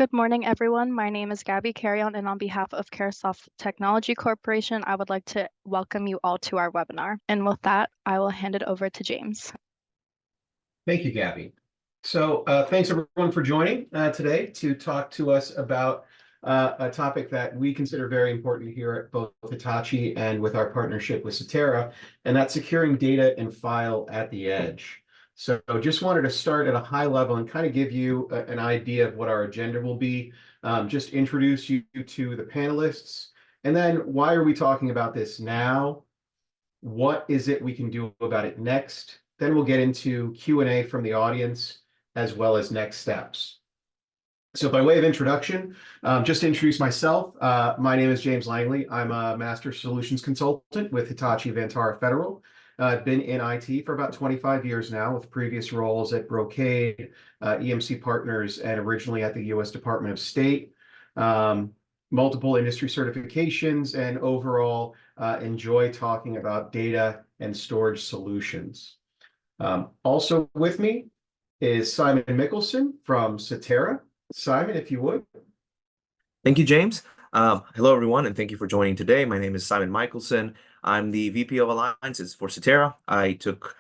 Good morning, everyone. My name is Gabby Carrion, and on behalf of Caresoft Technology Corporation, I would like to welcome you all to our webinar. And with that, I will hand it over to James. Thank you, Gabby. So thanks everyone for joining today to talk to us about a topic that we consider very important here at both Hitachi and with our partnership with CTERA, and that's securing data and file at the edge. So just wanted to start at a high level and kind of give you an idea of what our agenda will be, just introduce you to the panelists, and then why are we talking about this now? What is it we can do about it next? Then we'll get into Q&A from the audience, as well as next steps. So by way of introduction, just to introduce myself, my name is James Langley. I'm a Master Solutions Consultant with Hitachi Vantara Federal. I've been in IT for about 25 years now, with previous roles at Brocade, EMC Partners, and originally at the U.S. Department of State. Multiple industry certifications, and overall enjoy talking about data and storage solutions. Also with me is Saimon Michelson from CTERA. Saimon, if you would. Thank you, James. Hello, everyone, and thank you for joining today. My name is Saimon Michelson. I'm the VP of Alliances for CTERA. I took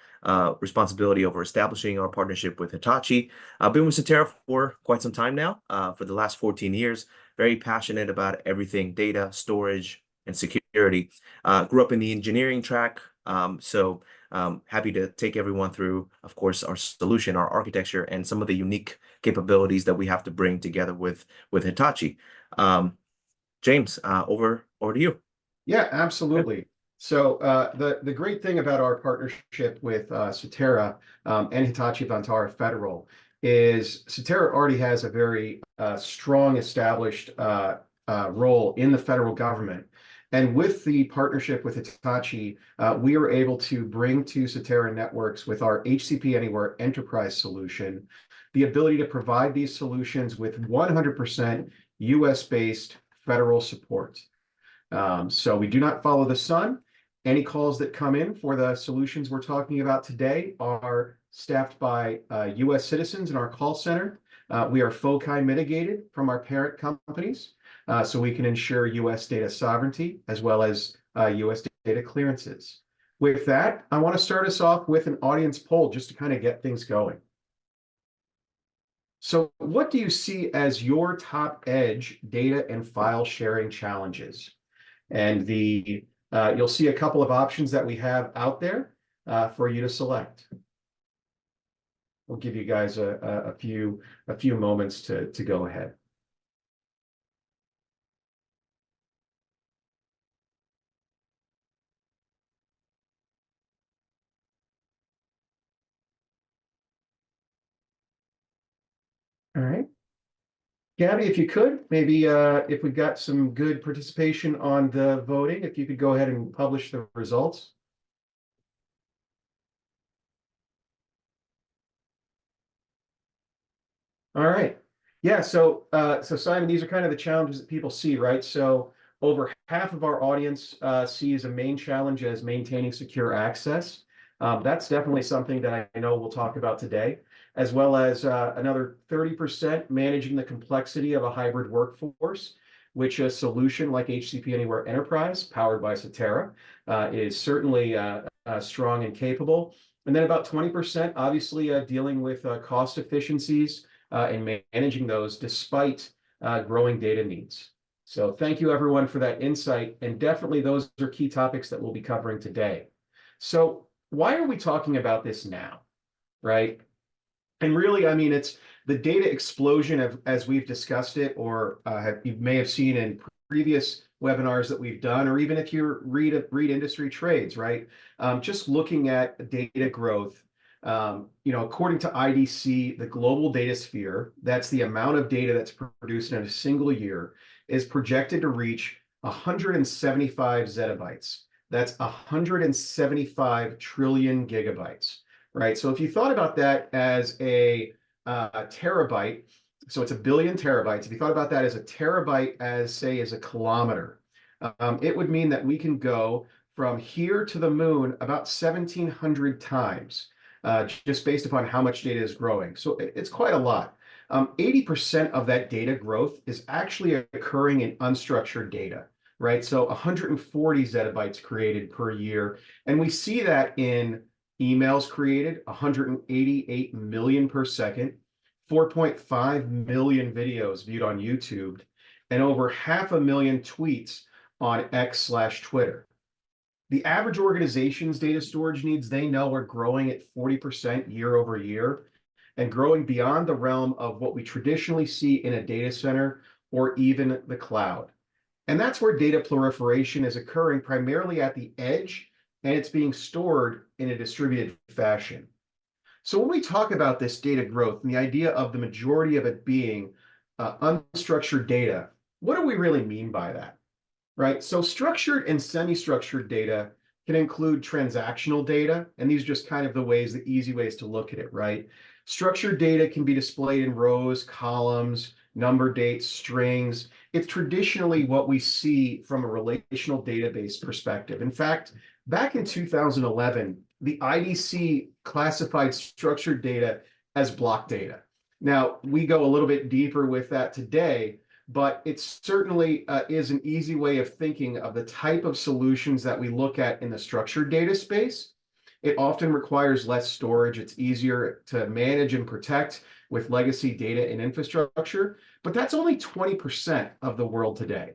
responsibility over establishing our partnership with Hitachi. I've been with CTERA for quite some time now, for the last 14 years. Very passionate about everything data, storage, and security. Grew up in the engineering track, so happy to take everyone through, of course, our solution, our architecture, and some of the unique capabilities that we have to bring together with Hitachi. James, over to you. Yeah, absolutely. So the great thing about our partnership with CTERA and Hitachi Vantara Federal is CTERA already has a very strong established role in the federal government. And with the partnership with Hitachi, we are able to bring to CTERA Networks with our HCP Anywhere Enterprise solution, the ability to provide these solutions with 100% US-based federal support. So we do not follow the sun. Any calls that come in for the solutions we're talking about today are staffed by US citizens in our call center. We are FOCI mitigated from our parent companies, so we can ensure US data sovereignty as well as US data clearances. With that, I want to start us off with an audience poll just to kind of get things going. So what do you see as your top edge data and file sharing challenges? And you'll see a couple of options that we have out there for you to select. We'll give you guys a few moments to go ahead. All right. Gabby, if you could, maybe if we've got some good participation on the voting, if you could go ahead and publish the results. All right. Yeah, so Simon, these are kind of the challenges that people see, right? So over half of our audience sees a main challenge as maintaining secure access. That's definitely something that I know we'll talk about today, as well as another 30% managing the complexity of a hybrid workforce, which a solution like HCP Anywhere Enterprise, powered by CTERA, is certainly strong and capable. And then about 20%, obviously dealing with cost efficiencies and managing those despite growing data needs. So thank you, everyone, for that insight. And definitely those are key topics that we'll be covering today. So why are we talking about this now, right? And really, I mean, it's the data explosion as we've discussed it, or you may have seen in previous webinars that we've done, or even if you read industry trades, right? Just looking at data growth, according to IDC, the global data sphere, that's the amount of data that's produced in a single year, is projected to reach 175 zettabytes. That's 175 trillion gigabytes, right? So if you thought about that as a terabyte, so it's a billion terabytes. If you thought about that as a terabyte, as say, as a kilometer, it would mean that we can go from here to the moon about 1,700 times, just based upon how much data is growing. So it's quite a lot. 80% of that data growth is actually occurring in unstructured data, right? So 140 zettabytes created per year. And we see that in emails created, 188 million per second, 4.5 million videos viewed on YouTube, and over 500,000 tweets on X/Twitter. The average organization's data storage needs, they know, are growing at 40% year over year and growing beyond the realm of what we traditionally see in a data center or even the cloud. And that's where data proliferation is occurring primarily at the edge, and it's being stored in a distributed fashion. So when we talk about this data growth and the idea of the majority of it being unstructured data, what do we really mean by that? Right? So structured and semi-structured data can include transactional data, and these are just kind of the easy ways to look at it, right? Structured data can be displayed in rows, columns, number dates, strings. It's traditionally what we see from a relational database perspective. In fact, back in 2011, the IDC classified structured data as block data. Now, we go a little bit deeper with that today, but it certainly is an easy way of thinking of the type of solutions that we look at in the structured data space. It often requires less storage. It's easier to manage and protect with legacy data and infrastructure, but that's only 20% of the world today,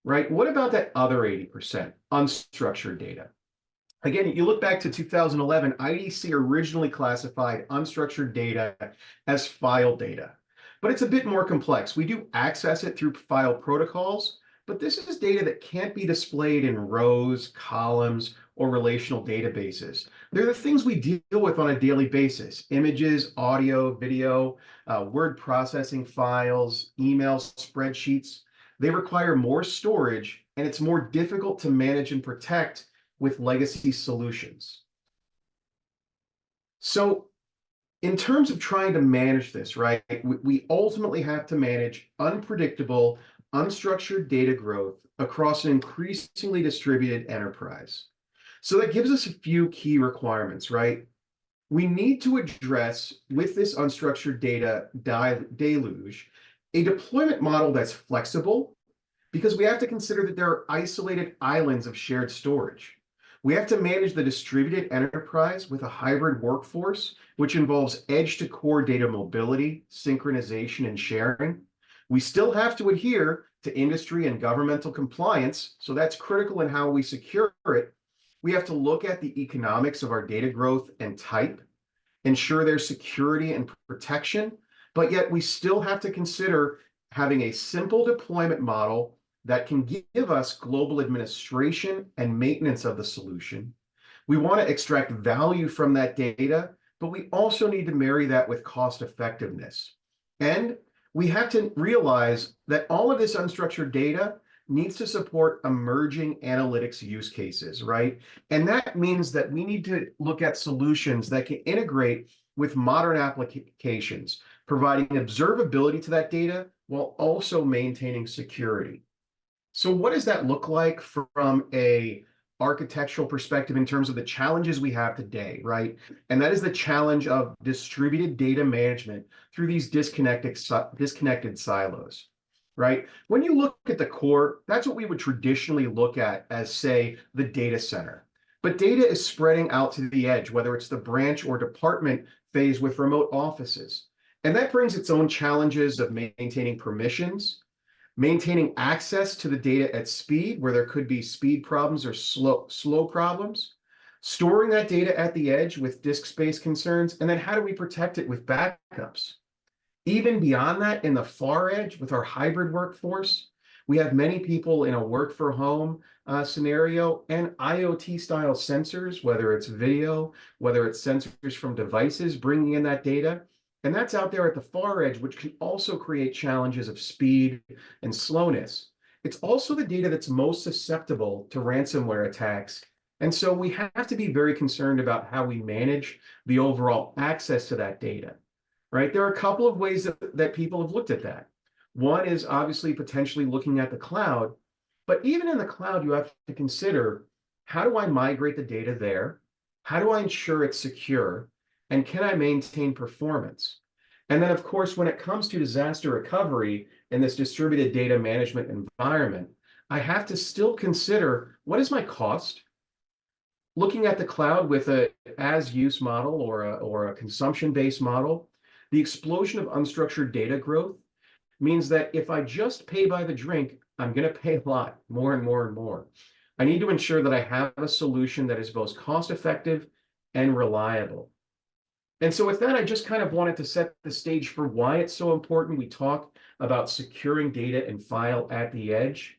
right? What about that other 80%, unstructured data? Again, you look back to 2011, IDC originally classified unstructured data as file data. But it's a bit more complex. We do access it through file protocols, but this is data that can't be displayed in rows, columns, or relational databases. They're the things we deal with on a daily basis: images, audio, video, word processing files, emails, spreadsheets. They require more storage, and it's more difficult to manage and protect with legacy solutions. So in terms of trying to manage this, right, we ultimately have to manage unpredictable, unstructured data growth across an increasingly distributed enterprise. So that gives us a few key requirements, right? We need to address, with this unstructured data deluge, a deployment model that's flexible, because we have to consider that there are isolated islands of shared storage. We have to manage the distributed enterprise with a hybrid workforce, which involves edge-to-core data mobility, synchronization, and sharing. We still have to adhere to industry and governmental compliance, so that's critical in how we secure it. We have to look at the economics of our data growth and type, ensure there's security and protection, but yet we still have to consider having a simple deployment model that can give us global administration and maintenance of the solution. We want to extract value from that data, but we also need to marry that with cost effectiveness. And we have to realize that all of this unstructured data needs to support emerging analytics use cases, right? And that means that we need to look at solutions that can integrate with modern applications, providing observability to that data while also maintaining security. So what does that look like from a architectural perspective in terms of the challenges we have today, right? And that is the challenge of distributed data management through these disconnected silos, right? When you look at the core, that's what we would traditionally look at as, say, the data center. But data is spreading out to the edge, whether it's the branch or department phase with remote offices. And that brings its own challenges of maintaining permissions, maintaining access to the data at speed, where there could be speed problems or slow problems, storing that data at the edge with disk space concerns, and then how do we protect it with backups? Even beyond that, in the far edge with our hybrid workforce, we have many people in a work from home scenario and IoT style sensors, whether it's video, whether it's sensors from devices bringing in that data. And that's out there at the far edge, which can also create challenges of speed and slowness. It's also the data that's most susceptible to ransomware attacks. And so we have to be very concerned about how we manage the overall access to that data, right? There are a couple of ways that people have looked at that. One is obviously potentially looking at the cloud, but even in the cloud, you have to consider, how do I migrate the data there? How do I ensure it's secure? And can I maintain performance? And then, of course, when it comes to disaster recovery in this distributed data management environment, I have to still consider what is my cost? Looking at the cloud with a as-use model or a consumption-based model, the explosion of unstructured data growth means that if I just pay by the drink, I'm going to pay a lot, more and more and more. I need to ensure that I have a solution that is both cost-effective and reliable. And so with that, I just kind of wanted to set the stage for why it's so important we talk about securing data and file at the edge.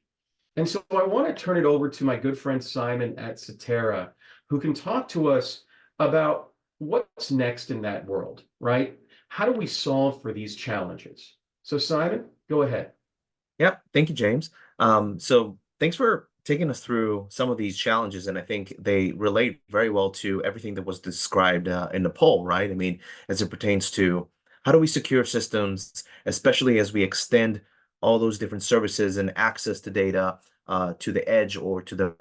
And so I want to turn it over to my good friend Saimon at CTERA, who can talk to us about what's next in that world, right? How do we solve for these challenges? So Saimon, go ahead. Yeah, thank you, James. So thanks for taking us through some of these challenges, and I think they relate very well to everything that was described in the poll, right? I mean, as it pertains to how do we secure systems, especially as we extend all those different services and access to data to the edge or to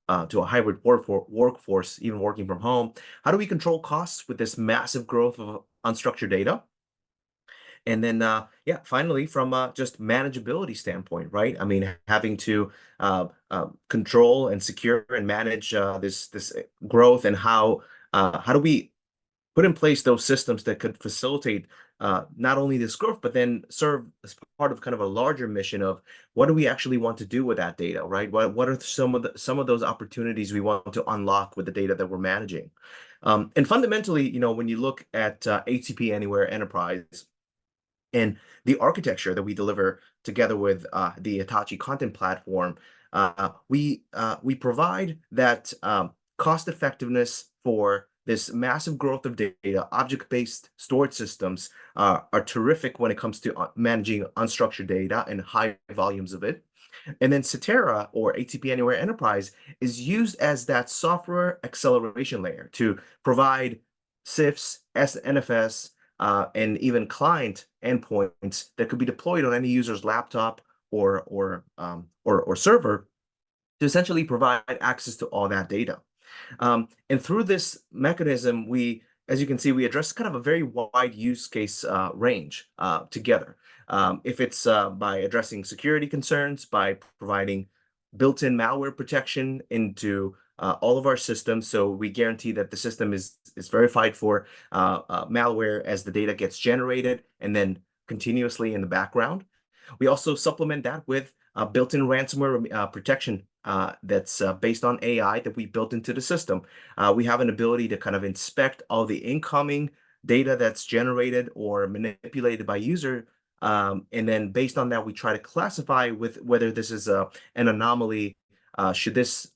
a hybrid workforce, even working from home. How do we control costs with this massive growth of unstructured data? And then, yeah, finally, from just manageability standpoint, right? I mean, having to control and secure and manage this growth, and how do we put in place those systems that could facilitate not only this growth, but then serve as part of kind of a larger mission of what do we actually want to do with that data, right? What are some of those opportunities we want to unlock with the data that we're managing? And fundamentally, when you look at ATP Anywhere Enterprise, and the architecture that we deliver together with the Hitachi content platform, we provide that cost effectiveness for this massive growth of data. Object-based storage systems are terrific when it comes to managing unstructured data and high volumes of it. And then CTERA, or ATP Anywhere Enterprise, is used as that software acceleration layer to provide CIFS, NFS, and even client endpoints that could be deployed on any user's laptop or server to essentially provide access to all that data. And through this mechanism, as you can see, we address kind of a very wide use case range together. If it's by addressing security concerns, by providing built-in malware protection into all of our systems, so we guarantee that the system is verified for malware as the data gets generated and then continuously in the background. We also supplement that with built-in ransomware protection that's based on AI that we built into the system. We have an ability to kind of inspect all the incoming data that's generated or manipulated by user. And then based on that, we try to classify with whether this is an anomaly. Should this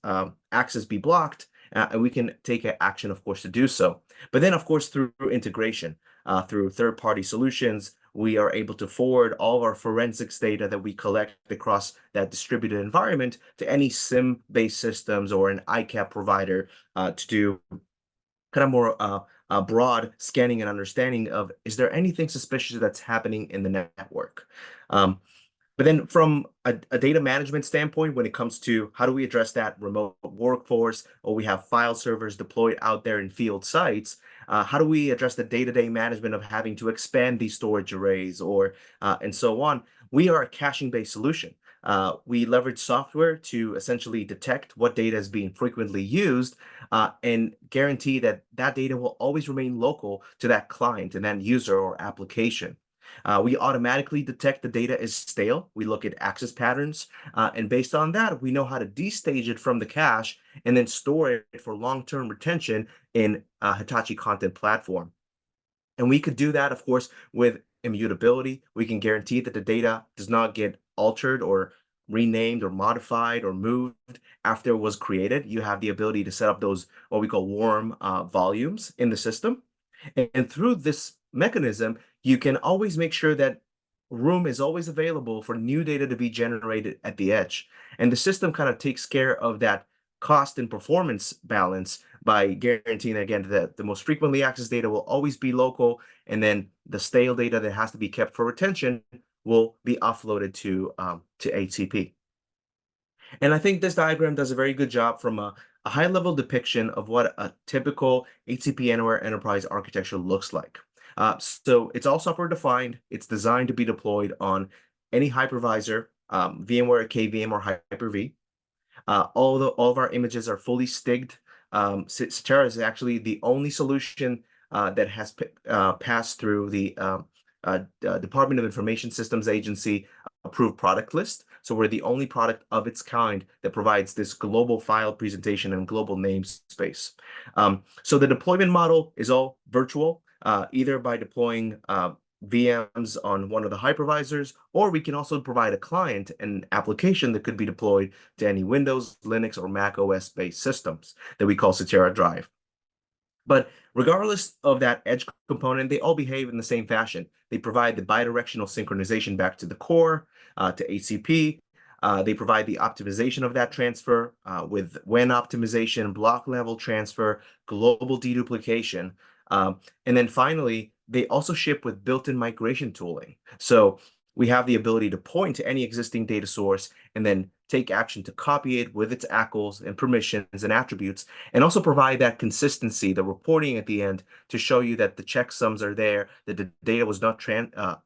access be blocked? And we can take action, of course, to do so. But then, of course, through integration, through third-party solutions, we are able to forward all of our forensics data that we collect across that distributed environment to any SIM-based systems or an ICAP provider to do kind of more broad scanning and understanding of, is there anything suspicious that's happening in the network? But then from a data management standpoint, when it comes to how do we address that remote workforce, or we have file servers deployed out there in field sites, how do we address the day-to-day management of having to expand these storage arrays or and so on? We are a caching-based solution. We leverage software to essentially detect what data is being frequently used and guarantee that that data will always remain local to that client and that user or application. We automatically detect the data is stale. We look at access patterns, and based on that, we know how to destage it from the cache and then store it for long-term retention in Hitachi content platform. And we could do that, of course, with immutability. We can guarantee that the data does not get altered or renamed or modified or moved after it was created. You have the ability to set up those, what we call warm volumes in the system. And through this mechanism, you can always make sure that room is always available for new data to be generated at the edge. And the system kind of takes care of that cost and performance balance by guaranteeing, again, that the most frequently accessed data will always be local, and then the stale data that has to be kept for retention will be offloaded to ATP. And I think this diagram does a very good job from a high-level depiction of what a typical ATP Anywhere Enterprise architecture looks like. So it's all software defined. It's designed to be deployed on any hypervisor, VMware, KVM, or Hyper-V. All of our images are fully stigged. CTERA is actually the only solution that has passed through the Department of Information Systems Agency approved product list. So we're the only product of its kind that provides this global file presentation and global namespace. So the deployment model is all virtual, either by deploying VMs on one of the hypervisors, or we can also provide a client and application that could be deployed to any Windows, Linux, or Mac OS-based systems that we call CTERA Drive. But regardless of that edge component, they all behave in the same fashion. They provide the bidirectional synchronization back to the core, to HCP. They provide the optimization of that transfer with WAN optimization, block level transfer, global deduplication. And then finally, they also ship with built-in migration tooling. So we have the ability to point to any existing data source and then take action to copy it with its ACLs and permissions and attributes, and also provide that consistency, the reporting at the end, to show you that the checksums are there, that the data was not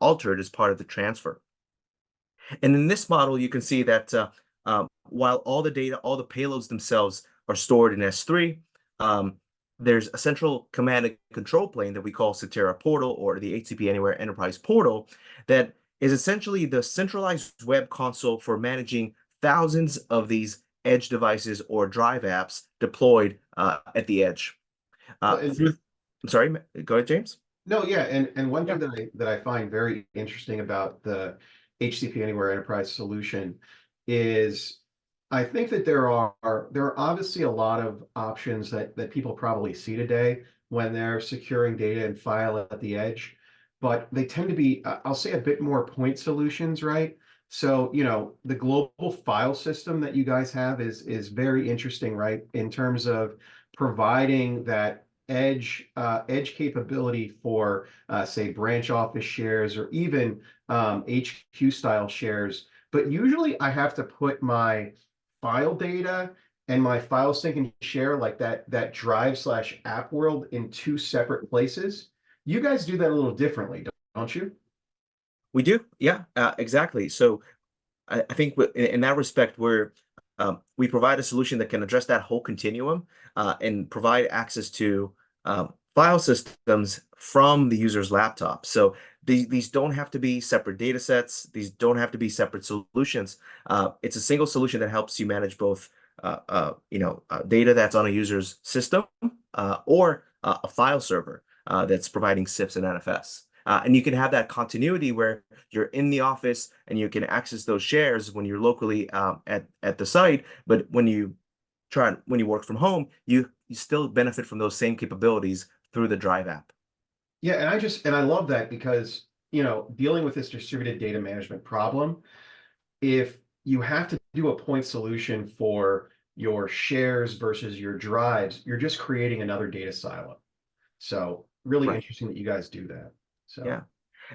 altered as part of the transfer. And in this model, you can see that while all the data, all the payloads themselves are stored in S3, there's a central command and control plane that we call CTERA Portal, or the HCP Anywhere Enterprise Portal, that is essentially the centralized web console for managing thousands of these edge devices or drive apps deployed at the edge. I'm sorry, go ahead, James. No, yeah, and one thing that I find very interesting about the HCP Anywhere Enterprise solution is I think that there are obviously a lot of options that people probably see today when they're securing data and file at the edge, but they tend to be, I'll say, a bit more point solutions, right? So, the global file system that you guys have is very interesting, right? In terms of providing that edge capability for say branch office shares or even HQ style shares. But usually I have to put my file data and my file sync and share, like that drive/app world, in two separate places. You guys do that a little differently, don't you? We do, yeah, exactly. So I think in that respect, we provide a solution that can address that whole continuum and provide access to file systems from the user's laptop. So these don't have to be separate data sets. These don't have to be separate solutions. It's a single solution that helps you manage both data that's on a user's system or a file server that's providing CIFS and NFS. And you can have that continuity where you're in the office and you can access those shares when you're locally at the site. But when you work from home, you still benefit from those same capabilities through the Drive app. Yeah, and I love that because, dealing with this distributed data management problem, if you have to do a point solution for your shares versus your drives, you're just creating another data silo. So really interesting that you guys do that. So yeah.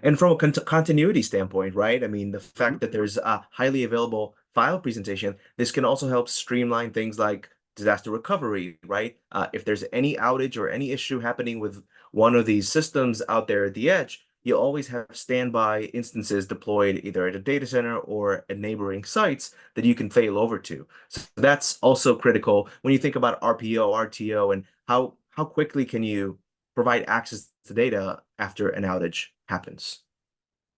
And from a continuity standpoint, right? I mean, the fact that there's a highly available file presentation, this can also help streamline things like disaster recovery, right? If there's any outage or any issue happening with one of these systems out there at the edge, you always have standby instances deployed either at a data center or at neighboring sites that you can fail over to. So that's also critical when you think about RPO, RTO, and how quickly can you provide access to data after an outage happens.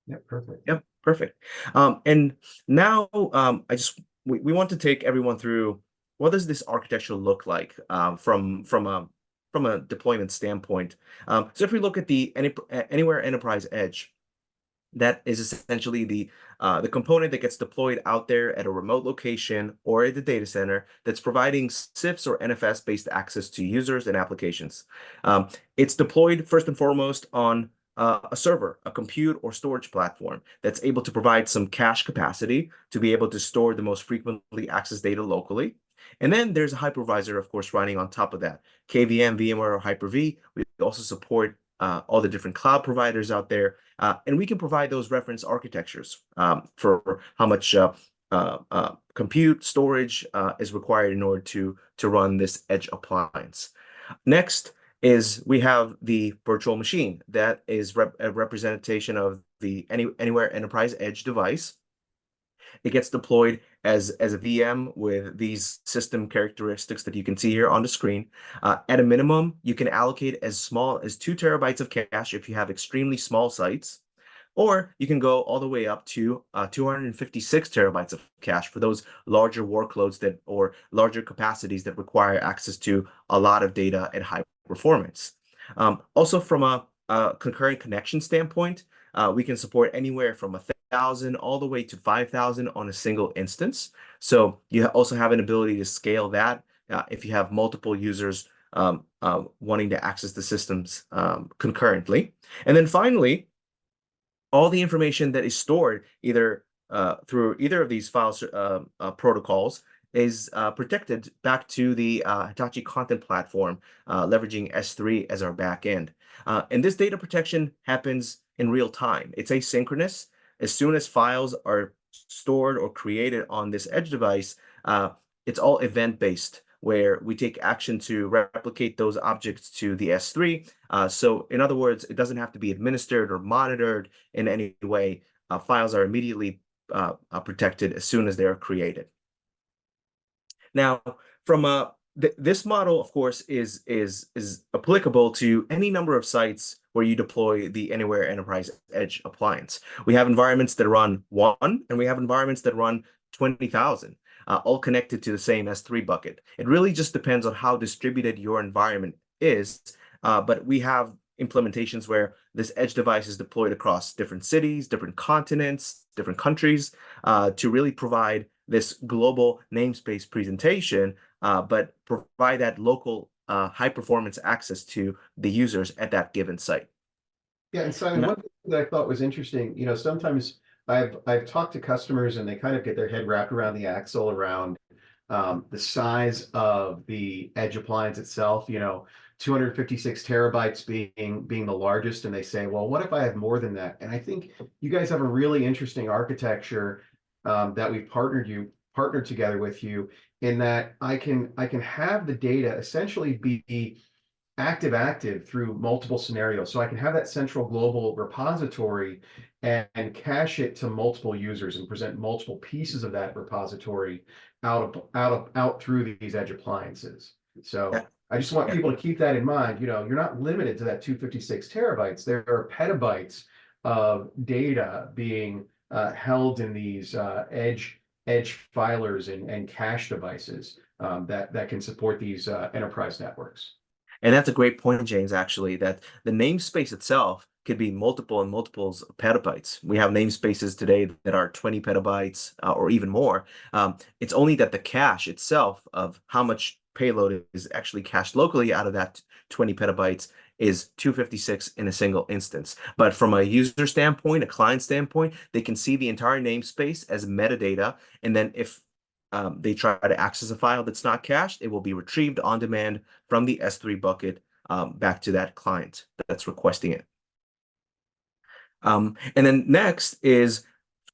Yeah, perfect. Yep, perfect. And now we want to take everyone through what does this architecture look like from a deployment standpoint. So if we look at the Anywhere Enterprise Edge, that is essentially the component that gets deployed out there at a remote location or at the data center that's providing CIFS or NFS-based access to users and applications. It's deployed first and foremost on a server, a compute or storage platform that's able to provide some cache capacity to be able to store the most frequently accessed data locally. And then there's a hypervisor, of course, running on top of that. KVM, VMware, or Hyper-V. We also support all the different cloud providers out there. And we can provide those reference architectures for how much compute storage is required in order to run this edge appliance. Next, is we have the virtual machine that is a representation of the anywhere enterprise edge device. It gets deployed as a VM with these system characteristics that you can see here on the screen. At a minimum, you can allocate as small as 2 terabytes of cache if you have extremely small sites, or you can go all the way up to 256 terabytes of cache for those larger workloads or larger capacities that require access to a lot of data at high performance. Also, from a concurrent connection standpoint, we can support anywhere from 1,000 all the way to 5,000 on a single instance. So you also have an ability to scale that if you have multiple users wanting to access the systems concurrently. And then finally, all the information that is stored either through either of these file protocols is protected back to the Hitachi Content Platform, leveraging S3 as our backend. And this data protection happens in real time. It's asynchronous. As soon as files are stored or created on this edge device, it's all event-based, where we take action to replicate those objects to the S3. So in other words, it doesn't have to be administered or monitored in any way. Files are immediately protected as soon as they're created. Now, from this model, of course, is applicable to any number of sites where you deploy the Anywhere Enterprise Edge appliance. We have environments that run 1, and we have environments that run 20,000. All connected to the same S3 bucket. It really just depends on how distributed your environment is, but we have implementations where this edge device is deployed across different cities, different continents, different countries, to really provide this global namespace presentation, but provide that local high-performance access to the users at that given site. Yeah, and Simon, one thing that I thought was interesting, sometimes I've talked to customers and they kind of get their head wrapped around the axle around the size of the edge appliance itself, 256 terabytes being the largest, and they say, well, what if I have more than that? And I think you guys have a really interesting architecture that we've partnered together with you, in that I can have the data essentially be active through multiple scenarios. So I can have that central global repository and cache it to multiple users and present multiple pieces of that repository out through these edge appliances. So Yeah. I just want people to keep that in mind. You're not limited to that 256 terabytes. There are petabytes of data being held in these edge filers and cache devices that can support these enterprise networks. And that's a great point, James, actually, that the namespace itself could be multiple and multiples of petabytes. We have namespaces today that are 20 petabytes or even more. It's only that the cache itself of how much payload is actually cached locally out of that 20 petabytes is 256 in a single instance. But from a user standpoint, a client standpoint, they can see the entire namespace as metadata. And then if they try to access a file that's not cached, it will be retrieved on demand from the S3 bucket back to that client that's requesting it. And then next is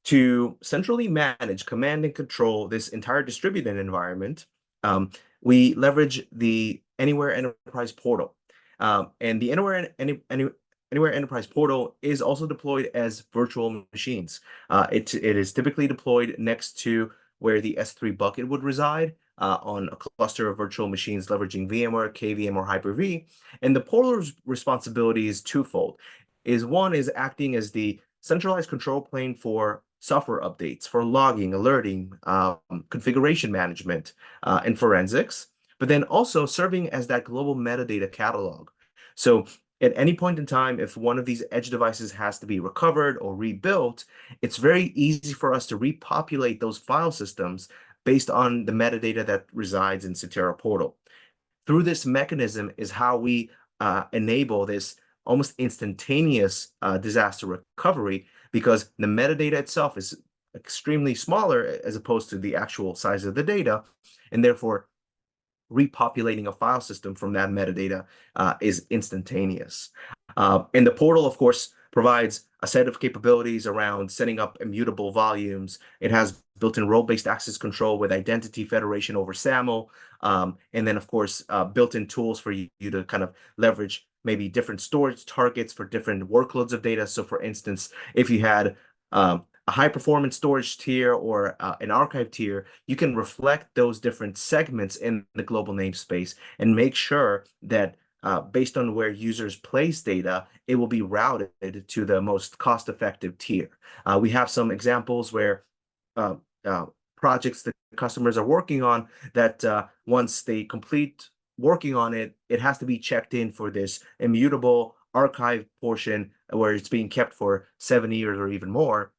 to centrally manage, command, and control this entire distributed environment. We leverage the Anywhere Enterprise Portal. And the Anywhere Enterprise Portal is also deployed as virtual machines. It is typically deployed next to where the S3 bucket would reside on a cluster of virtual machines leveraging VMware, KVM, or Hyper-V. And the portal's responsibility is twofold. One is acting as the centralized control plane for software updates, for logging, alerting, configuration management, and forensics, but then also serving as that global metadata catalog. So at any point in time, if one of these edge devices has to be recovered or rebuilt, it's very easy for us to repopulate those file systems based on the metadata that resides in CTERA Portal. Through this mechanism is how we enable this almost instantaneous disaster recovery, because the metadata itself is extremely smaller as opposed to the actual size of the data, and therefore repopulating a file system from that metadata is instantaneous. And the portal, of course, provides a set of capabilities around setting up immutable volumes. It has built-in role-based access control with identity federation over SAML. And then, of course, built-in tools for you to kind of leverage maybe different storage targets for different workloads of data. So, for instance, if you had a high-performance storage tier or an archive tier, you can reflect those different segments in the global namespace and make sure that based on where users place data, it will be routed to the most cost-effective tier. We have some examples where projects that customers are working on that once they complete working on it, it has to be checked in for this immutable archive portion where it's being kept for 7 years or even more.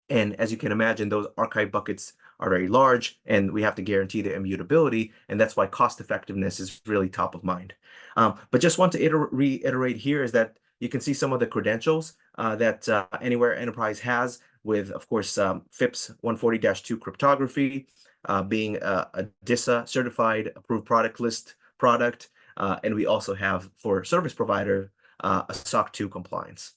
And as you can imagine, those archive buckets are very large, and we have to guarantee the immutability, and that's why cost effectiveness is really top of mind. But just want to reiterate here is that you can see some of the credentials that Anywhere Enterprise has with, of course, FIPS 140-2 cryptography, being a DISA certified approved product list product, and we also have for service provider a SOC 2 compliance.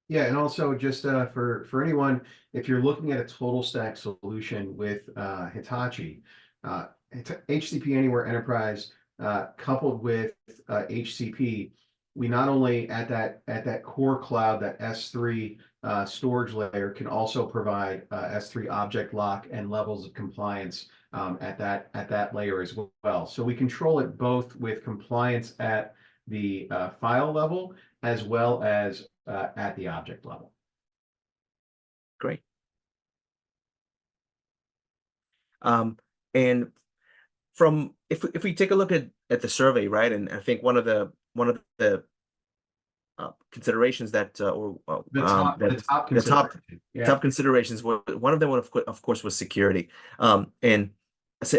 Yeah, and also just for anyone, if you're looking at a total stack solution with Hitachi, HCP Anywhere Enterprise coupled with HCP, we not only at that core cloud, that S3 storage layer, can also provide S3 object lock and levels of compliance at that layer as well. So we control it both with compliance at the file level as well as at the object level. Great. And from if we take a look at the survey, right, and I think one of the considerations that the top considerations were, one of them of course was security. And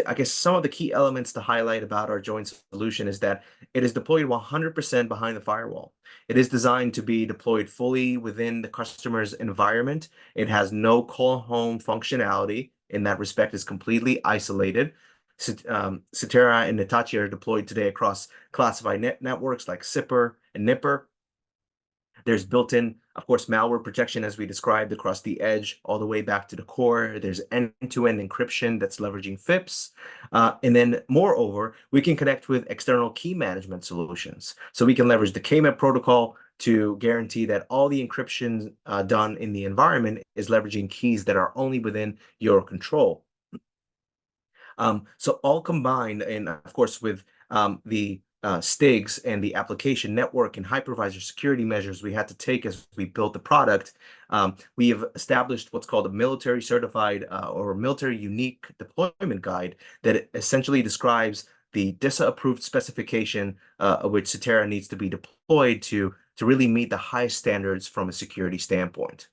I guess some of the key elements to highlight about our joint solution is that it is deployed 100% behind the firewall. It is designed to be deployed fully within the customer's environment. It has no call home functionality. In that respect, it's completely isolated. CTERA and Hitachi are deployed today across classified networks like SIPR and NIPR. There's built-in, of course, malware protection, as we described, across the edge all the way back to the core. There's end-to-end encryption that's leveraging FIPS. And then, moreover, we can connect with external key management solutions. So we can leverage the KMAP protocol to guarantee that all the encryption done in the environment is leveraging keys that are only within your control. So all combined, and of course, with the STIGs and the application network and hypervisor security measures we had to take as we built the product, we have established what's called a military certified or military unique deployment guide that essentially describes the DISA approved specification of which CTERA needs to be deployed to really meet the highest standards from a security standpoint.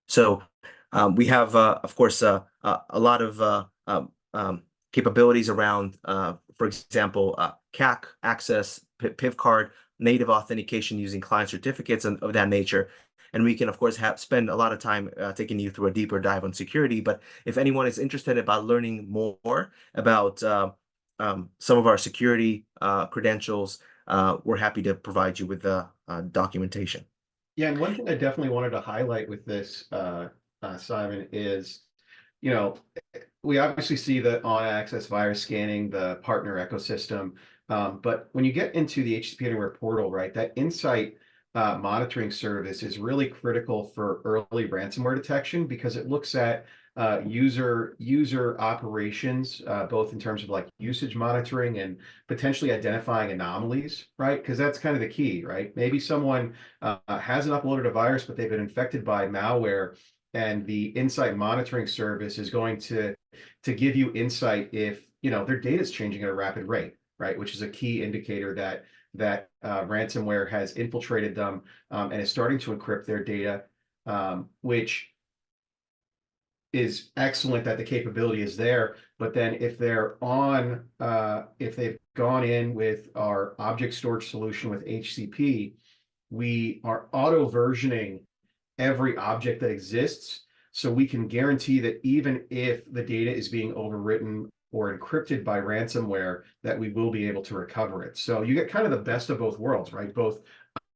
So we have, of course, a lot of capabilities around, for example, CAC access, PIV card, native authentication using client certificates and of that nature. And we can, of course, spend a lot of time taking you through a deeper dive on security. But if anyone is interested about learning more about some of our security credentials, we're happy to provide you with the documentation. Yeah, and one thing I definitely wanted to highlight with this, Simon, is, we obviously see the on-access virus scanning, the partner ecosystem, but when you get into the HCP Anywhere portal, right, that insight monitoring service is really critical for early ransomware detection because it looks at user operations, both in terms of like usage monitoring and potentially identifying anomalies, right? Because that's kind of the key, right? Maybe someone hasn't uploaded a virus, but they've been infected by malware, and the insight monitoring service is going to give you insight if their data is changing at a rapid rate, right? Which is a key indicator that ransomware has infiltrated them and is starting to encrypt their data, which is excellent that the capability is there. But then if they're if they've gone in with our object storage solution with HCP, we are auto versioning every object that exists, so we can guarantee that even if the data is being overwritten or encrypted by ransomware, that we will be able to recover it. So you get kind of the best of both worlds, right? Both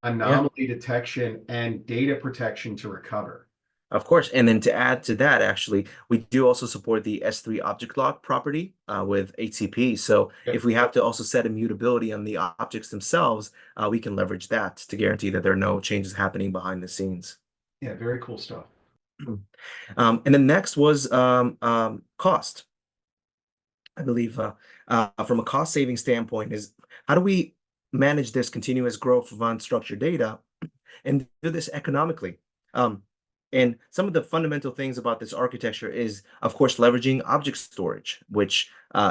anomaly detection, and data protection to recover. Of course. And then to add to that, actually, we do also support the S3 object lock property with HCP. So Yep. if we have to also set immutability on the objects themselves, we can leverage that to guarantee that there are no changes happening behind the scenes. Yeah, very cool stuff. And then next was cost. I believe from a cost saving standpoint is how do we manage this continuous growth of unstructured data and do this economically? And some of the fundamental things about this architecture is, of course, leveraging object storage, which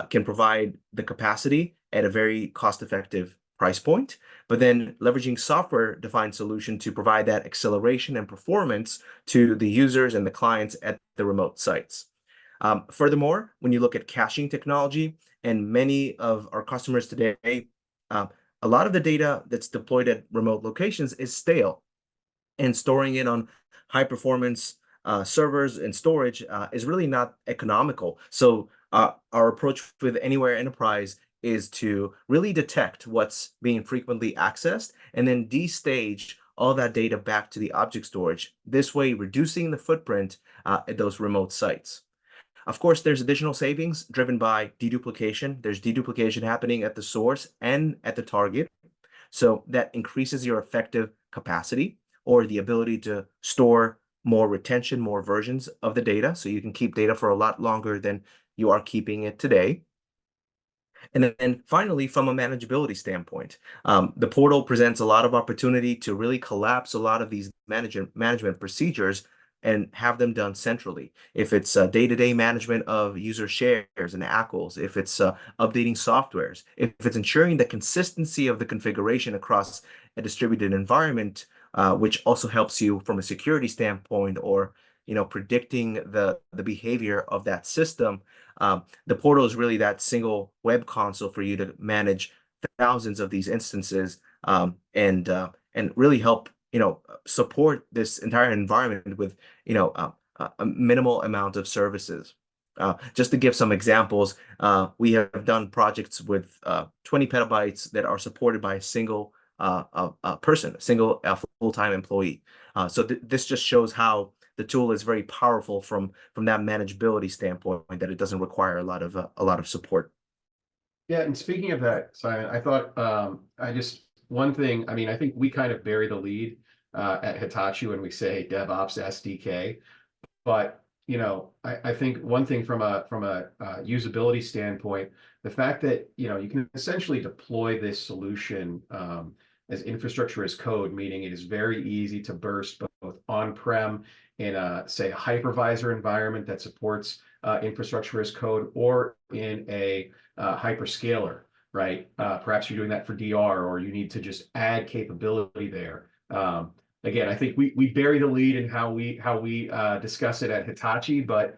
can provide the capacity at a very cost-effective price point, but then leveraging software-defined solution to provide that acceleration and performance to the users and the clients at the remote sites. Furthermore, when you look at caching technology, and many of our customers today, a lot of the data that's deployed at remote locations is stale, and storing it on high performance servers and storage is really not economical. So our approach with Anywhere Enterprise is to really detect what's being frequently accessed and then destage all that data back to the object storage, this way reducing the footprint at those remote sites. Of course, there's additional savings driven by deduplication. There's deduplication happening at the source and at the target. So that increases your effective capacity or the ability to store more retention, more versions of the data. So you can keep data for a lot longer than you are keeping it today. And then finally, from a manageability standpoint, the portal presents a lot of opportunity to really collapse a lot of these management procedures and have them done centrally. If it's day-to-day management of user shares and ACLs, if it's updating softwares, if it's ensuring the consistency of the configuration across a distributed environment, which also helps you from a security standpoint or predicting the behavior of that system. The portal is really that single web console for you to manage thousands of these instances and really help support this entire environment with a minimal amount of services. Just to give some examples, we have done projects with 20 petabytes that are supported by a single person, a single full-time employee. So this just shows how the tool is very powerful from that manageability standpoint, that it doesn't require a lot of support. Yeah, and speaking of that, Simon, I thought one thing, I mean, I think we kind of bury the lead at Hitachi when we say DevOps SDK, but I think one thing from a usability standpoint, the fact that you can essentially deploy this solution as infrastructure as code, meaning it is very easy to burst both on-prem in say a hypervisor environment that supports infrastructure as code, or in a hyperscaler, right? Perhaps you're doing that for DR, or you need to just add capability there. Again, I think we bury the lead in how we discuss it at Hitachi, but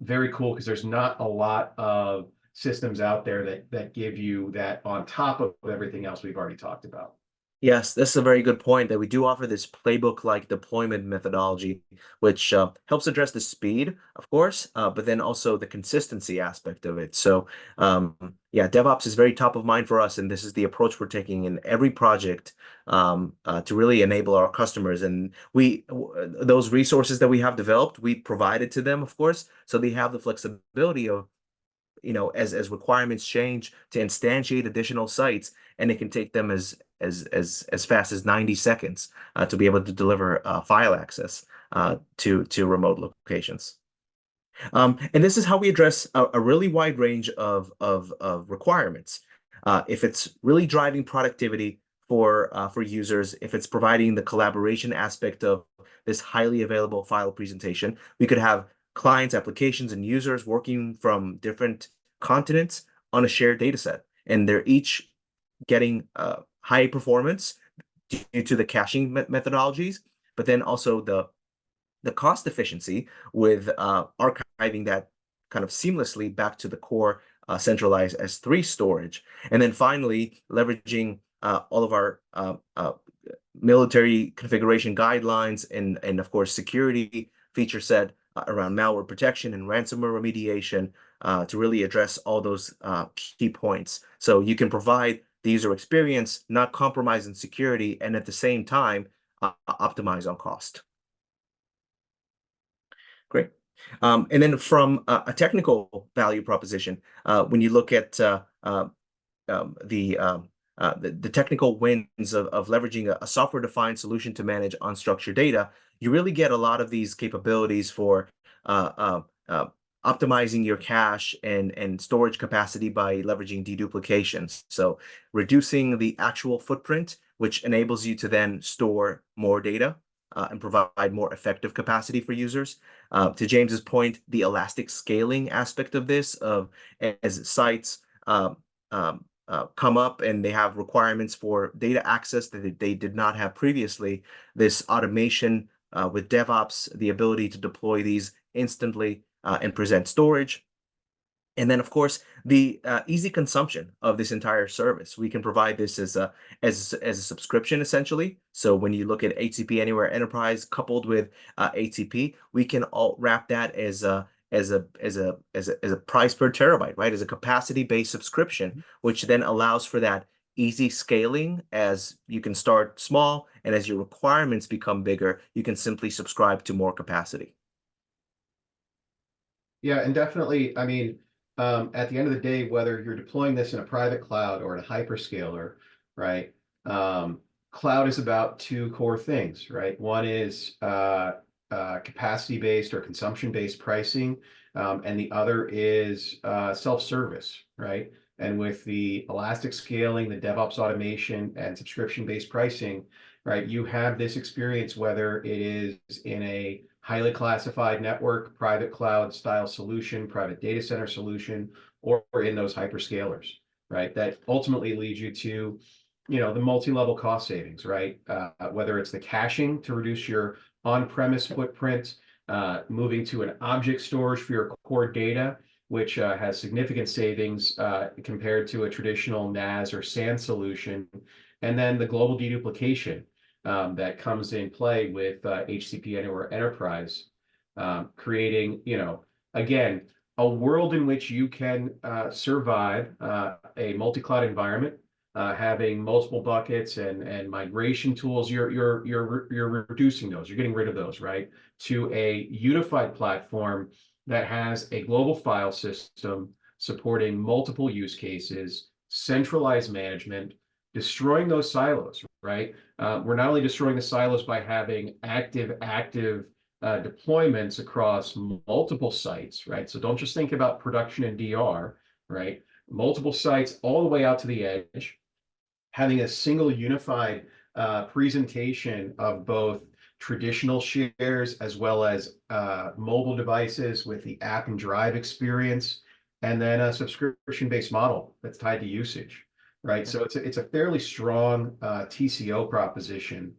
very cool because there's not a lot of systems out there that give you that on top of everything else we've already talked about. Yes, that's a very good point that we do offer this playbook-like deployment methodology, which helps address the speed, of course, but then also the consistency aspect of it. So, yeah, DevOps is very top of mind for us, and this is the approach we're taking in every project to really enable our customers. And those resources that we have developed, we provided to them, of course, so they have the flexibility of as requirements change to instantiate additional sites, and it can take them as fast as 90 seconds to be able to deliver file access to remote locations. And this is how we address a really wide range of requirements. If it's really driving productivity for users, if it's providing the collaboration aspect of this highly available file presentation, we could have clients, applications, and users working from different continents on a shared data set, and they're each getting high performance due to the caching methodologies, but then also the cost efficiency with archiving that kind of seamlessly back to the core centralized S3 storage. And then finally, leveraging all of our military configuration guidelines and of course, security feature set around malware protection and ransomware remediation to really address all those key points. So you can provide the user experience, not compromise in security, and at the same time, optimize on cost. Great. And then from a technical value proposition, when you look at the technical wins of leveraging a software-defined solution to manage unstructured data, you really get a lot of these capabilities for optimizing your cache and storage capacity by leveraging deduplications. So reducing the actual footprint, which enables you to then store more data and provide more effective capacity for users. To James's point, the elastic scaling aspect of this, as sites come up and they have requirements for data access that they did not have previously, this automation with DevOps, the ability to deploy these instantly and present storage. And then, of course, the easy consumption of this entire service. We can provide this as a subscription, essentially. So when you look at HCP Anywhere Enterprise coupled with HCP, we can all wrap that as a price per terabyte, right? As a capacity-based subscription, which then allows for that easy scaling as you can start small, and as your requirements become bigger, you can simply subscribe to more capacity. Yeah, and definitely, I mean, at the end of the day, whether you're deploying this in a private cloud or in a hyperscaler, right? Cloud is about two core things, right? One is capacity-based or consumption-based pricing, and the other is self-service, right? And with the elastic scaling, the DevOps automation, and subscription-based pricing, right, you have this experience whether it is in a highly classified network, private cloud style solution, private data center solution, or in those hyperscalers, right? That ultimately leads you to, the multi-level cost savings, right? Whether it's the caching to reduce your on-premise footprint, moving to an object storage for your core data, which has significant savings compared to a traditional NAS or SAN solution, and then the global deduplication that comes in play with HCP Anywhere Enterprise, creating, again, a world in which you can survive a multi-cloud environment, having multiple buckets and migration tools. You're reducing those. You're getting rid of those, right? To a unified platform that has a global file system supporting multiple use cases, centralized management, destroying those silos, right? We're not only destroying the silos by having active deployments across multiple sites, right? So don't just think about production and DR, right? Multiple sites all the way out to the edge, having a single unified presentation of both traditional shares as well as mobile devices with the app and drive experience, and then a subscription-based model that's tied to usage. Right, so it's a fairly strong TCO proposition.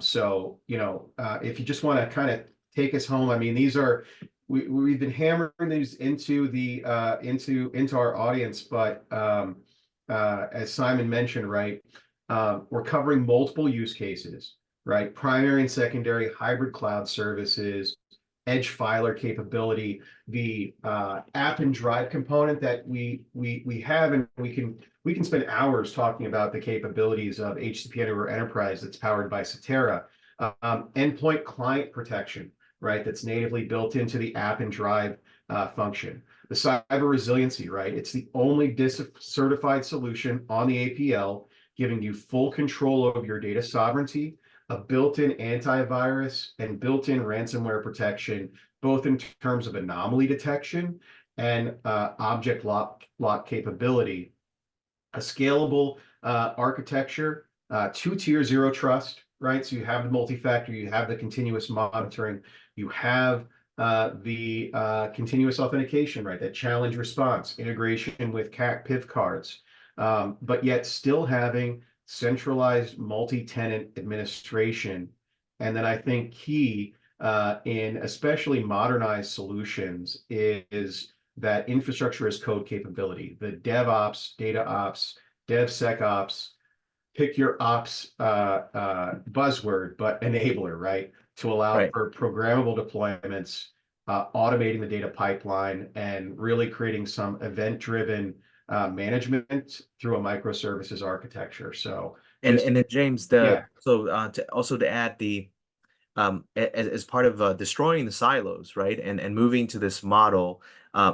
So if you just want to kind of take us home, I mean, we've been hammering these into our audience, but as Simon mentioned, right, we're covering multiple use cases, right? Primary and secondary hybrid cloud services, edge filer capability, the app and drive component that we have, and we can spend hours talking about the capabilities of HCP Anywhere Enterprise that's powered by CTERA, endpoint client protection, right? That's natively built into the app and drive function. The cyber resiliency, right? It's the only DIS certified solution on the APL, giving you full control of your data sovereignty, a built-in antivirus and built-in ransomware protection, both in terms of anomaly detection and object lock capability, a scalable architecture, two-tier zero trust, right? So you have the multi-factor, you have the continuous monitoring, you have the continuous authentication, right? That challenge response, integration with PIV cards, but yet still having centralized multi-tenant administration. And then I think key in especially modernized solutions is that infrastructure as code capability, the DevOps, data ops, DevSecOps, pick your ops buzzword, but enabler, right? To allow for programmable deployments, automating the data pipeline, and really creating some event-driven management through a microservices architecture. So And just, then James, yeah, to add the as part of destroying the silos, right, and moving to this model,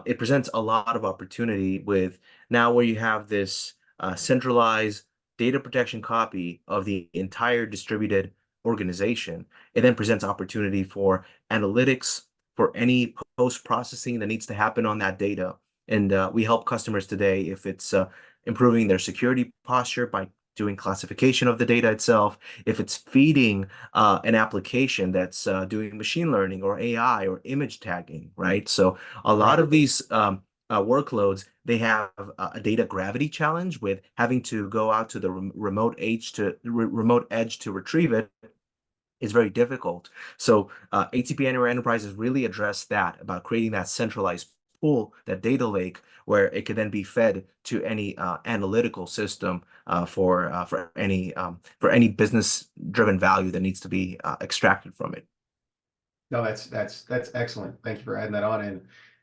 it presents a lot of opportunity with now where you have this centralized data protection copy of the entire distributed organization. It then presents opportunity for analytics, for any post-processing that needs to happen on that data. And we help customers today if it's improving their security posture by doing classification of the data itself, if it's feeding an application that's doing machine learning or AI or image tagging, right? So a lot right. of these workloads, they have a data gravity challenge with having to go out to the remote edge to retrieve it is very difficult. So ATP Anywhere Enterprise has really addressed that about creating that centralized pool, that data lake, where it could then be fed to any analytical system for any business-driven value that needs to be extracted from it. No, that's excellent. Thank you for adding that on.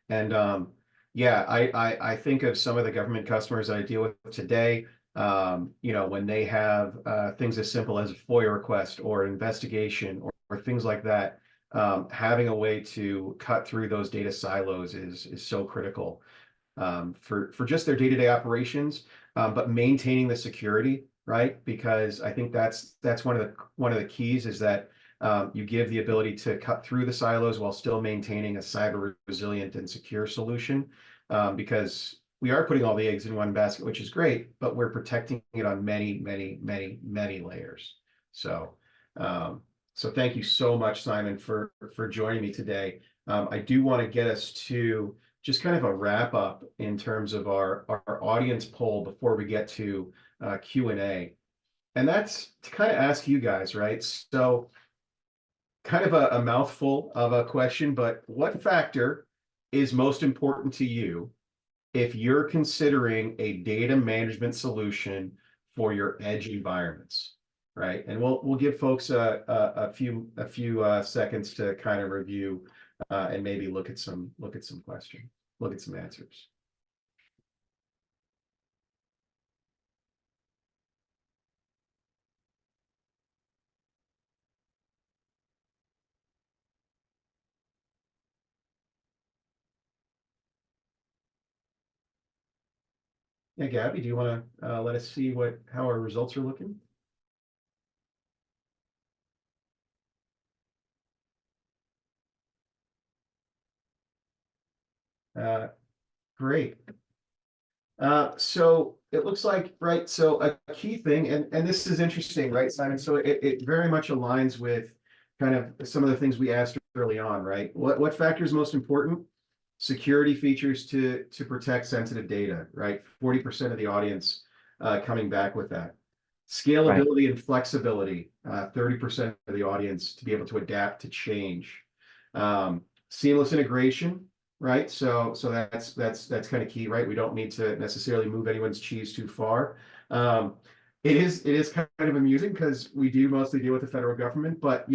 And yeah, I think of some of the government customers I deal with today. When they have things as simple as a FOIA request or an investigation or things like that, having a way to cut through those data silos is so critical for just their day-to-day operations, but maintaining the security, right? Because I think that's one of the keys is that you give the ability to cut through the silos while still maintaining a cyber resilient and secure solution, because we are putting all the eggs in one basket, which is great, but we're protecting it on many, many, many, many layers. So, so thank you so much, Simon, for joining me today. I do want to get us to just kind of a wrap up in terms of our audience poll before we get to Q&A. And that's to kind of ask you guys, right? So kind of a mouthful of a question, but what factor is most important to you if you're considering a data management solution for your edge environments, right? And we'll give folks a few seconds to kind of review and maybe look at some questions, look at some answers. Yeah, Gabby, do you want to let us see how our results are looking? Great. So it looks like, right, so a key thing, and this is interesting, right, Simon? So it very much aligns with kind of some of the things we asked early on, right? What factor is most important? Security features to protect sensitive data, right? 40% of the audience coming back with that. Right. Scalability and flexibility, 30% of the audience to be able to adapt to change. Seamless integration, right? So that's kind of key, right? We don't need to necessarily move anyone's cheese too far. It is kind of amusing because we do mostly deal with the federal government, but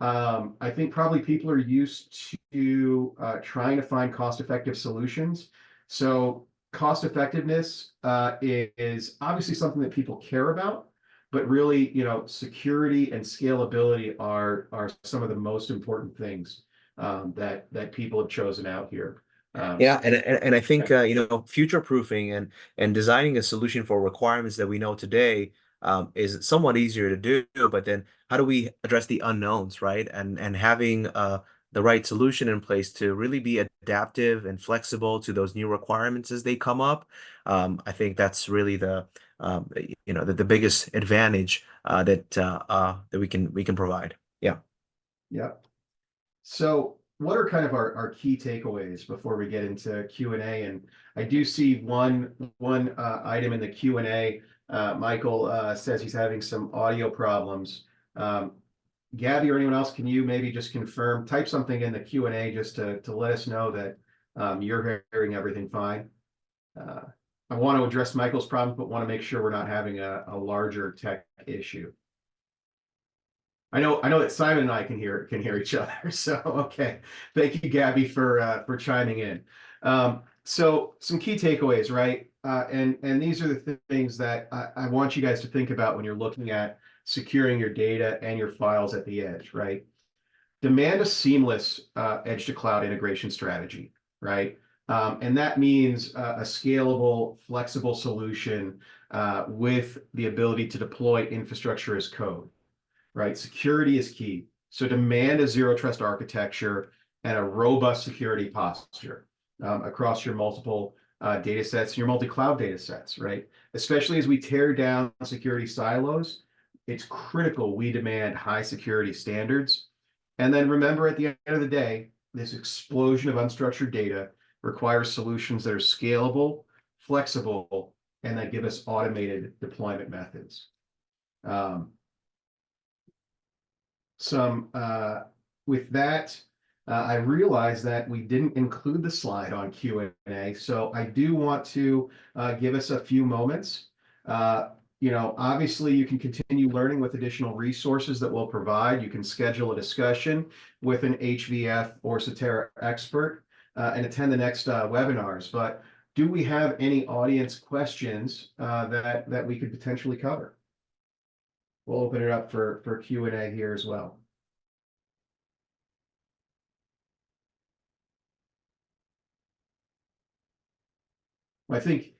I think probably people are used to trying to find cost-effective solutions. So cost effectiveness is obviously something that people care about, but really, security and scalability are some of the most important things that people have chosen out here. Yeah, and I think future proofing and designing a solution for requirements that we know today is somewhat easier to do, but then how do we address the unknowns, right? And having the right solution in place to really be adaptive and flexible to those new requirements as they come up. I think that's really the biggest advantage that we can provide. Yeah. Yeah. So what are kind of our key takeaways before we get into Q&A? And I do see one item in the Q&A. Michael says he's having some audio problems. Gabby or anyone else, can you maybe just confirm, type something in the Q&A just to let us know that you're hearing everything fine? I want to address Michael's problem, but want to make sure we're not having a larger tech issue. I know that Simon and I can hear each other. So okay, thank you, Gabby, for chiming in. So some key takeaways, right? and these are the things that I want you guys to think about when you're looking at securing your data and your files at the edge, right? Demand a seamless edge to cloud integration strategy, right? And that means a scalable, flexible solution with the ability to deploy infrastructure as code, right? Security is key. So demand a zero trust architecture and a robust security posture across your multiple data sets, your multi-cloud data sets, right? Especially as we tear down security silos, it's critical we demand high security standards. And then remember, at the end of the day, this explosion of unstructured data requires solutions that are scalable, flexible, and that give us automated deployment methods. With that, I realized that we didn't include the slide on Q&A, so I do want to give us a few moments. Obviously you can continue learning with additional resources that we'll provide. You can schedule a discussion with an HVF or CTERA expert and attend the next webinars. But do we have any audience questions that we could potentially cover? We'll open it up for Q&A here as well. I think,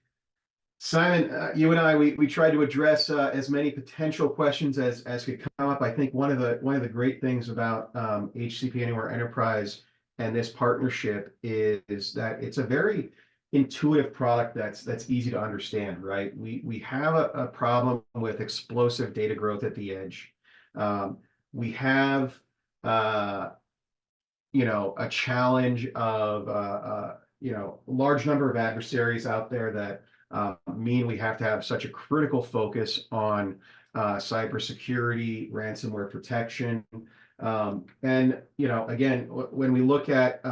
Simon, you and I, we tried to address as many potential questions as could come up. I think one of the great things about HCP Anywhere Enterprise and this partnership is that it's a very intuitive product that's easy to understand, right? We have a problem with explosive data growth at the edge. We have a challenge of large number of adversaries out there that mean we have to have such a critical focus on cybersecurity, ransomware protection. And again, when we look at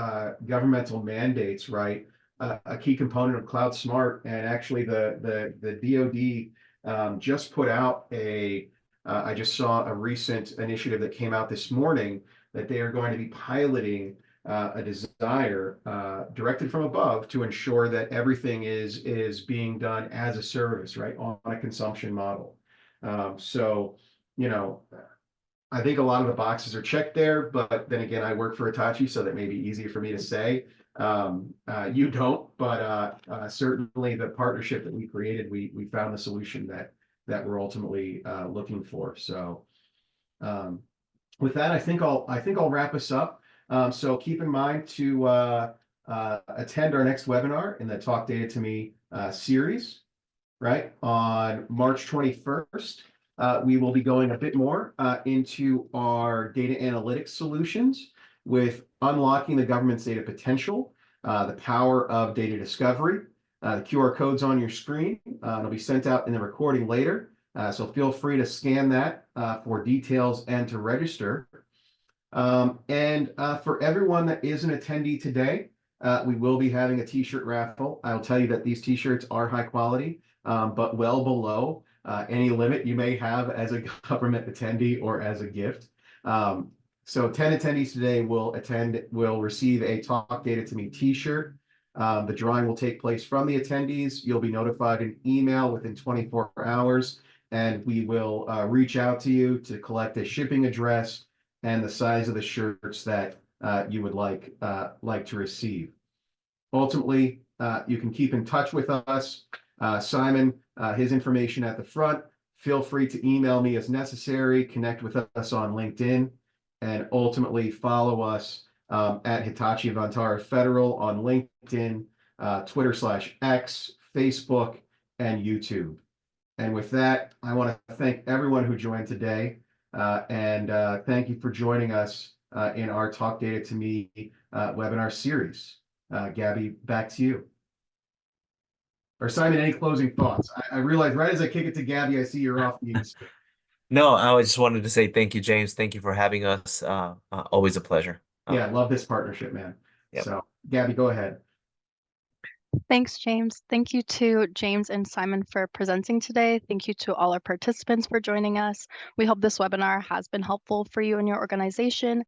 governmental mandates, right, a key component of Cloud Smart, and actually the DoD just put out I just saw a recent initiative that came out this morning that they are going to be piloting a desire directed from above to ensure that everything is being done as a service, right, on a consumption model. So, I think a lot of the boxes are checked there, but then again, I work for Hitachi, so that may be easier for me to say. You don't, but certainly the partnership that we created, we found the solution that we're ultimately looking for. So with that, I think I'll wrap us up. So keep in mind to attend our next webinar in the Talk Data to Me series, right? On March 21st, we will be going a bit more into our data analytics solutions with unlocking the government's data potential, the power of data discovery. The QR code's on your screen. It'll be sent out in the recording later. So feel free to scan that for details and to register. And for everyone that is an attendee today, we will be having a t-shirt raffle. I'll tell you that these t-shirts are high quality, but well below any limit you may have as a government attendee or as a gift. So 10 attendees today will receive a Talk Data to Me t-shirt. The drawing will take place from the attendees. You'll be notified in email within 24 hours, and we will reach out to you to collect a shipping address and the size of the shirts that you would like to receive. Ultimately, you can keep in touch with us. Simon, his information at the front. Feel free to email me as necessary, connect with us on LinkedIn, and ultimately follow us at Hitachi Vantara Federal on LinkedIn, Twitter/X, Facebook, and YouTube. And with that, I want to thank everyone who joined today. And thank you for joining us in our Talk Data to Me webinar series. Gabby, back to you. Or Simon, any closing thoughts? I realize right as I kick it to Gabby, I see you're off mute. No, I just wanted to say thank you, James. Thank you for having us. Always a pleasure. Yeah, I love this partnership, man. Yep. So Gabby, go ahead. Thanks, James. Thank you to James and Simon for presenting today. Thank you to all our participants for joining us. We hope this webinar has been helpful for you and your organization.